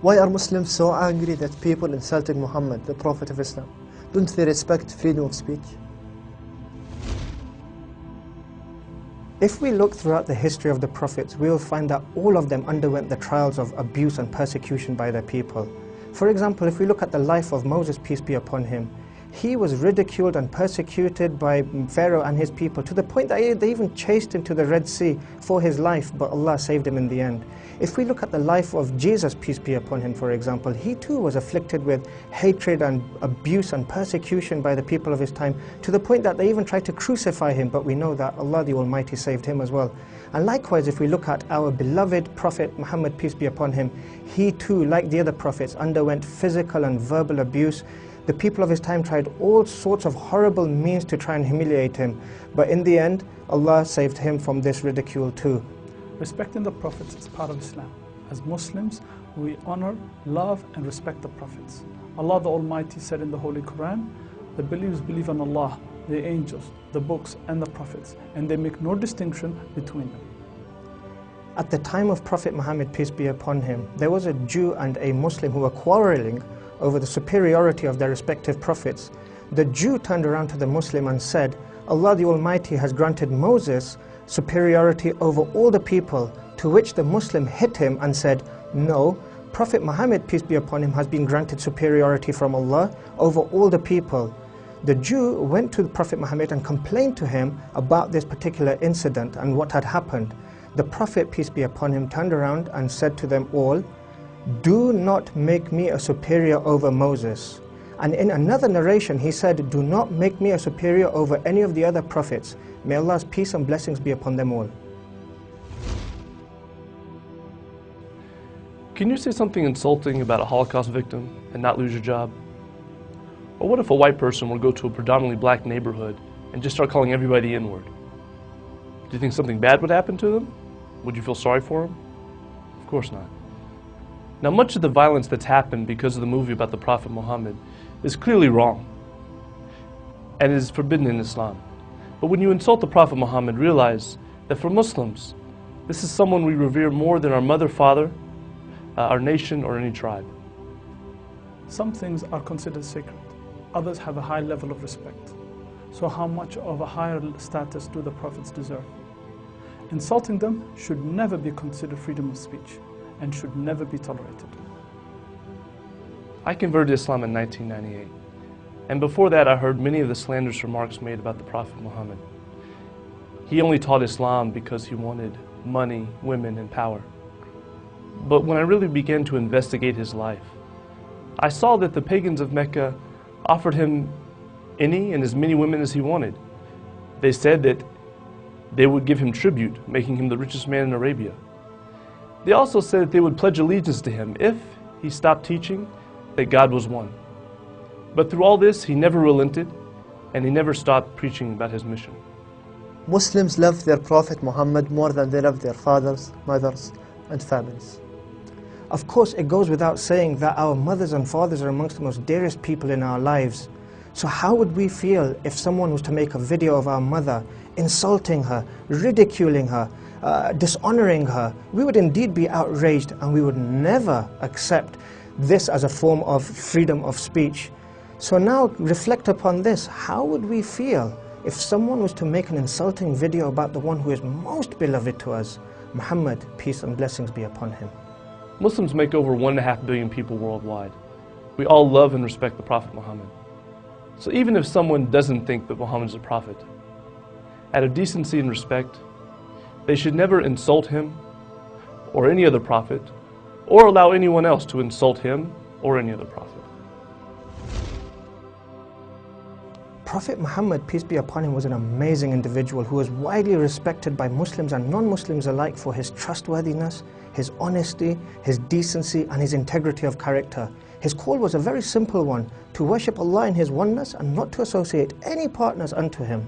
Why are Muslims so angry that people insulting Muhammad, the Prophet of Islam? Don't they respect freedom of speech? If we look throughout the history of the Prophets, we will find that all of them underwent the trials of abuse and persecution by their people. For example, if we look at the life of Moses, peace be upon him, he was ridiculed and persecuted by Pharaoh and his people to the point that they even chased him to the Red Sea for his life, but Allah saved him in the end. If we look at the life of Jesus, peace be upon him, for example, he too was afflicted with hatred and abuse and persecution by the people of his time to the point that they even tried to crucify him, but we know that Allah the Almighty saved him as well. And likewise, if we look at our beloved Prophet Muhammad, peace be upon him, he too, like the other prophets, underwent physical and verbal abuse. The people of his time tried all sorts of horrible means to try and humiliate him, but in the end, Allah saved him from this ridicule too. Respecting the prophets is part of Islam. As Muslims, we honor, love and respect the prophets. Allah the Almighty said in the Holy Quran, the believers believe in Allah, the angels, the books and the prophets, and they make no distinction between them. At the time of Prophet Muhammad, peace be upon him, there was a Jew and a Muslim who were quarreling over the superiority of their respective prophets. The Jew turned around to the Muslim and said, Allah the Almighty has granted Moses superiority over all the people, to which the Muslim hit him and said, no, Prophet Muhammad, peace be upon him, has been granted superiority from Allah over all the people. The Jew went to the Prophet Muhammad and complained to him about this particular incident and what had happened. The Prophet, peace be upon him, turned around and said to them all, do not make me a superior over Moses. And in another narration he said, do not make me a superior over any of the other prophets. May Allah's peace and blessings be upon them all. Can you say something insulting about a Holocaust victim and not lose your job? Or what if a white person were to go to a predominantly black neighborhood and just start calling everybody the N-word? Do you think something bad would happen to them? Would you feel sorry for them? Of course not. Now, much of the violence that's happened because of the movie about the Prophet Muhammad is clearly wrong and is forbidden in Islam. But when you insult the Prophet Muhammad, realize that for Muslims, this is someone we revere more than our mother, father, our nation, or any tribe. Some things are considered sacred. Others have a high level of respect. So how much of a higher status do the prophets deserve? Insulting them should never be considered freedom of speech and should never be tolerated. I converted to Islam in 1998, and before that I heard many of the slanderous remarks made about the Prophet Muhammad. He only taught Islam because he wanted money, women, and power. But when I really began to investigate his life, I saw that the pagans of Mecca offered him any and as many women as he wanted. They said that they would give him tribute, making him the richest man in Arabia. They also said that they would pledge allegiance to him if he stopped teaching that God was one. But through all this, he never relented, and he never stopped preaching about his mission. Muslims love their Prophet Muhammad more than they love their fathers, mothers, and families. Of course, it goes without saying that our mothers and fathers are amongst the most dearest people in our lives. So how would we feel if someone was to make a video of our mother, insulting her, ridiculing her, dishonoring her? We would indeed be outraged, and we would never accept this as a form of freedom of speech. So now reflect upon this. How would we feel if someone was to make an insulting video about the one who is most beloved to us, Muhammad, peace and blessings be upon him? Muslims make over 1.5 billion people worldwide. We all love and respect the Prophet Muhammad. So even if someone doesn't think that Muhammad is a prophet, out of decency and respect, they should never insult him or any other prophet, or allow anyone else to insult him or any other prophet. Prophet Muhammad, peace be upon him, was an amazing individual who was widely respected by Muslims and non-Muslims alike for his trustworthiness, his honesty, his decency, and his integrity of character. His call was a very simple one: to worship Allah in His oneness and not to associate any partners unto Him.